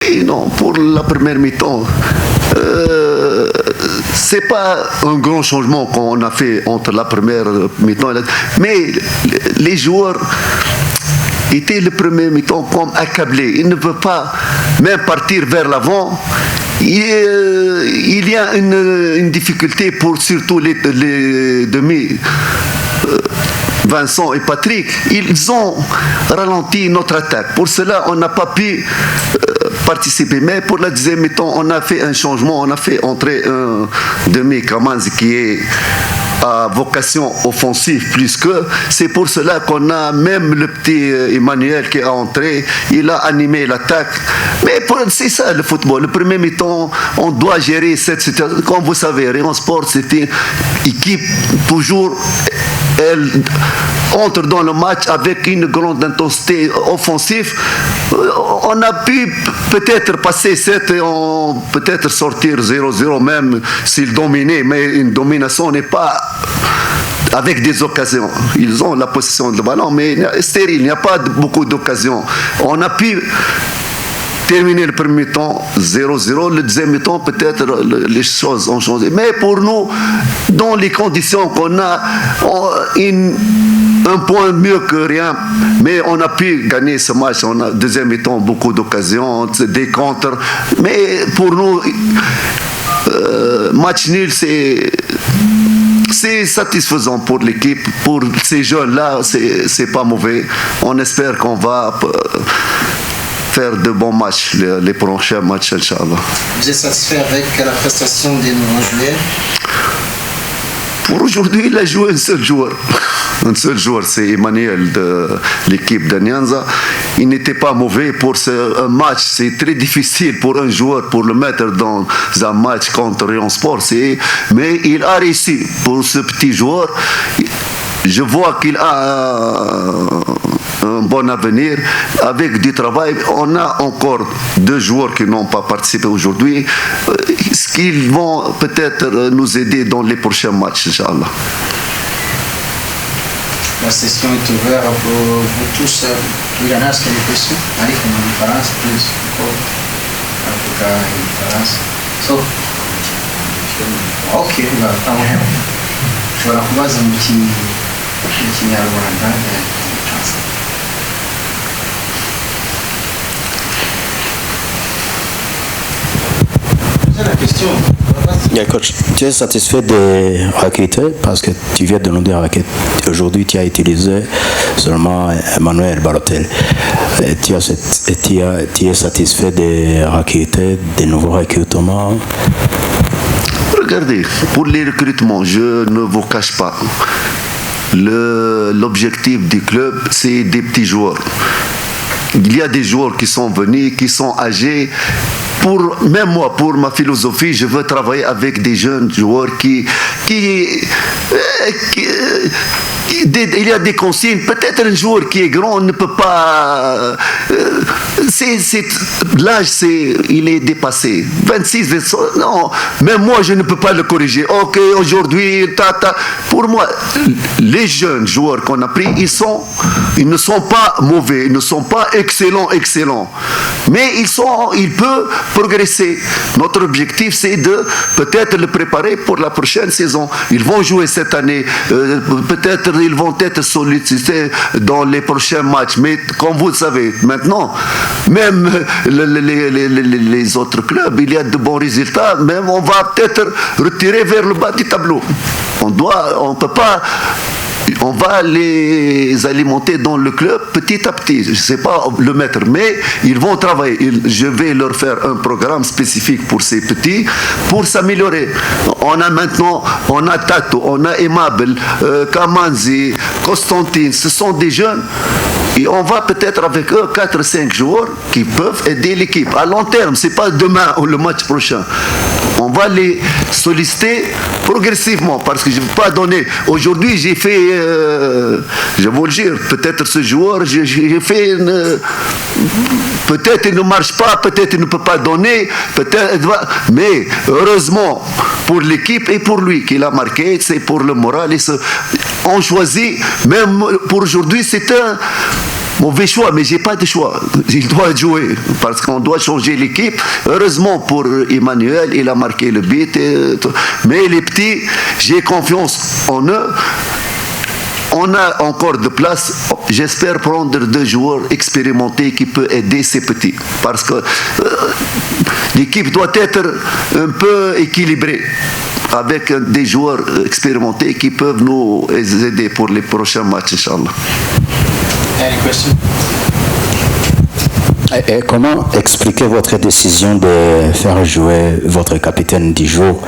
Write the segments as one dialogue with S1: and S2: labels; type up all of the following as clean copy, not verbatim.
S1: Oui, non, pour la première mi-temps, c'est pas un grand changement qu'on a fait entre la première mi-temps et la... Mais les joueurs étaient le premier mi-temps comme accablés. Ils ne peuvent pas même partir vers l'avant. Il y a une difficulté pour surtout les demi. Vincent et Patrick, ils ont ralenti notre attaque. Pour cela, on n'a pas pu participer. Mais pour la deuxième mi-temps, on a fait un changement. On a fait entrer un demi-Kamanzi qui est à vocation offensive plus que. C'est pour cela qu'on a même le petit Emmanuel qui est entré. Il a animé l'attaque. Mais c'est ça le football. Le premier mi-temps, on doit gérer cette situation. Comme vous savez, Rayon Sport, c'est une équipe toujours... Elle entre dans le match avec une grande intensité offensive. On a pu peut-être passer 7 et peut-être sortir 0-0 même s'ils dominaient, mais une domination n'est pas avec des occasions. Ils ont la possession de ballon, mais stérile, il n'y a pas beaucoup d'occasions. On a pu terminer le premier temps 0-0, le deuxième temps peut-être les choses ont changé. Mais pour nous, dans les conditions qu'on a, un point mieux que rien, mais on a pu gagner ce match. On a deuxième temps beaucoup d'occasions, des contres. Mais pour nous, match nul, c'est satisfaisant pour l'équipe, pour ces jeunes-là, c'est pas mauvais. On espère qu'on va faire de bons matchs, les prochains matchs, Inch'Allah.
S2: Vous êtes satisfait avec la prestation des nouveaux joueurs?
S1: Pour aujourd'hui, il a joué un seul joueur. Un seul joueur, c'est Emmanuel de l'équipe d'Anianza. Il n'était pas mauvais pour un match. C'est très difficile pour un joueur pour le mettre dans un match contre Rayon Sport. Mais il a réussi pour ce petit joueur. Je vois qu'il a un bon avenir. Avec du travail, on a encore 2 joueurs qui n'ont pas participé aujourd'hui. Est-ce qu'ils vont peut-être nous aider dans les prochains matchs, Inch'Allah?
S2: La session est ouverte pour vous tous. Il y en a qui ont des questions. Allez, comme une différence, plus. En tout cas, une différence. Ok, tá bom. Shobora kubaza mu Kinyarwanda. La question.
S3: Yeah, coach, tu es satisfait des recruteurs parce que tu viens de nous dire que aujourd'hui tu as utilisé seulement Emmanuel Barotel. Tu es satisfait des recruteurs, des nouveaux recrutements?
S1: Regardez, pour les recrutements, je ne vous cache pas. L'objectif du club, c'est des petits joueurs. Il y a des joueurs qui sont venus, qui sont âgés. Même moi, pour ma philosophie, je veux travailler avec des jeunes joueurs qui il y a des consignes. Peut-être un joueur qui est grand ne peut pas... l'âge, il est dépassé. 26, 27... Non, même moi, je ne peux pas le corriger. Ok, aujourd'hui, Pour moi, les jeunes joueurs qu'on a pris, ils ne sont pas mauvais, ils ne sont pas excellents. Mais ils peuvent progresser. Notre objectif, c'est de peut-être le préparer pour la prochaine saison. Ils vont jouer cette année. Peut-être ils vont être sollicités dans les prochains matchs. Mais comme vous le savez, maintenant, même les autres clubs, il y a de bons résultats. Même on va peut-être retirer vers le bas du tableau. On peut pas... On va les alimenter dans le club petit à petit. Je ne sais pas le mettre, mais ils vont travailler. Je vais leur faire un programme spécifique pour ces petits, pour s'améliorer. On a Tato, on a Aimable, Kamanzi, Constantine. Ce sont des jeunes. Et on va peut-être avec eux 4-5 joueurs qui peuvent aider l'équipe. À long terme, ce n'est pas demain ou le match prochain. On va les solliciter progressivement parce que je ne veux pas donner. Aujourd'hui, j'ai fait, je vais vous le dire, peut-être ce joueur, j'ai fait peut-être il ne marche pas, peut-être il ne peut pas donner, mais heureusement pour l'équipe et pour lui qu'il a marqué, c'est pour le moral. On choisit, même pour aujourd'hui, c'est mauvais choix, mais j'ai pas de choix. Il doit jouer parce qu'on doit changer l'équipe. Heureusement pour Emmanuel, il a marqué le but. Mais les petits, j'ai confiance en eux. On a encore de place. J'espère prendre 2 joueurs expérimentés qui peuvent aider ces petits. Parce que l'équipe doit être un peu équilibrée avec des joueurs expérimentés qui peuvent nous aider pour les prochains matchs, Inch'Allah.
S2: Any question?
S3: Et comment expliquer votre décision de faire jouer votre capitaine du jour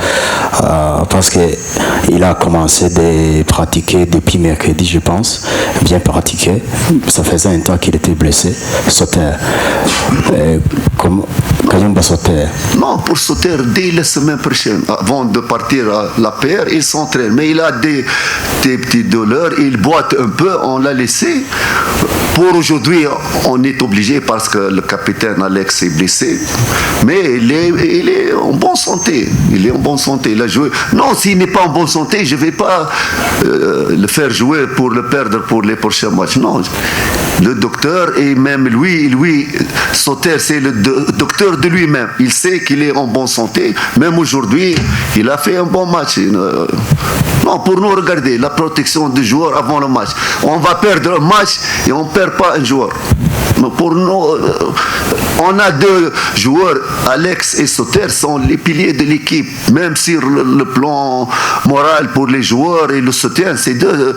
S3: parce qu'il a commencé de pratiquer depuis mercredi, je pense, bien pratiquer. Ça faisait un temps qu'il était blessé. Sauter. Comment sauter?
S1: Non, pour sauter dès la semaine prochaine. Avant de partir à la paire, il s'entraîne. Mais il a des petites douleurs, il boite un peu, on l'a laissé. Pour aujourd'hui, on est obligé parce que le capitaine Alex est blessé. Mais il est en bonne santé. Il est en bonne santé. Il a joué. Non, s'il n'est pas en bonne santé, je ne vais pas le faire jouer pour le perdre pour les prochains matchs. Non. Le docteur et même lui, Sauter, c'est le docteur de lui-même. Il sait qu'il est en bonne santé. Même aujourd'hui, il a fait un bon match. Non, pour nous regarder, la protection du joueur avant le match. On va perdre un match et on ne perd pas un joueur. Pour nous, on a 2 joueurs, Alex et Sauter, sont les piliers de l'équipe. Même sur le plan moral pour les joueurs et le soutien, c'est 2.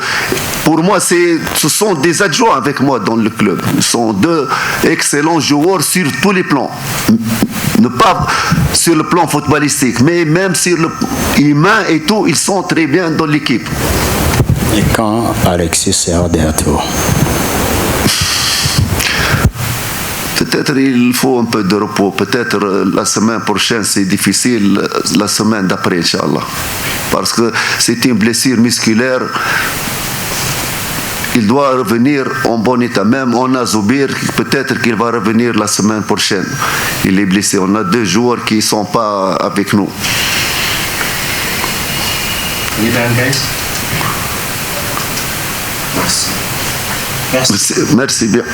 S1: Pour moi, ce sont des adjoints avec moi dans le club. Ce sont 2 excellents joueurs sur tous les plans. Ne pas sur le plan footballistique, mais même sur le humain et tout, ils sont très bien dans l'équipe.
S3: Et quand Alexis sera de retour?
S1: Peut-être il faut un peu de repos. Peut-être la semaine prochaine, c'est difficile. La semaine d'après, Inch'Allah. Parce que c'est une blessure musculaire. Il doit revenir en bon état. Même on a Zoubir, peut-être qu'il va revenir la semaine prochaine. Il est blessé. On a 2 joueurs qui ne sont pas avec nous.
S2: You done, guys? Merci.
S1: Merci bien.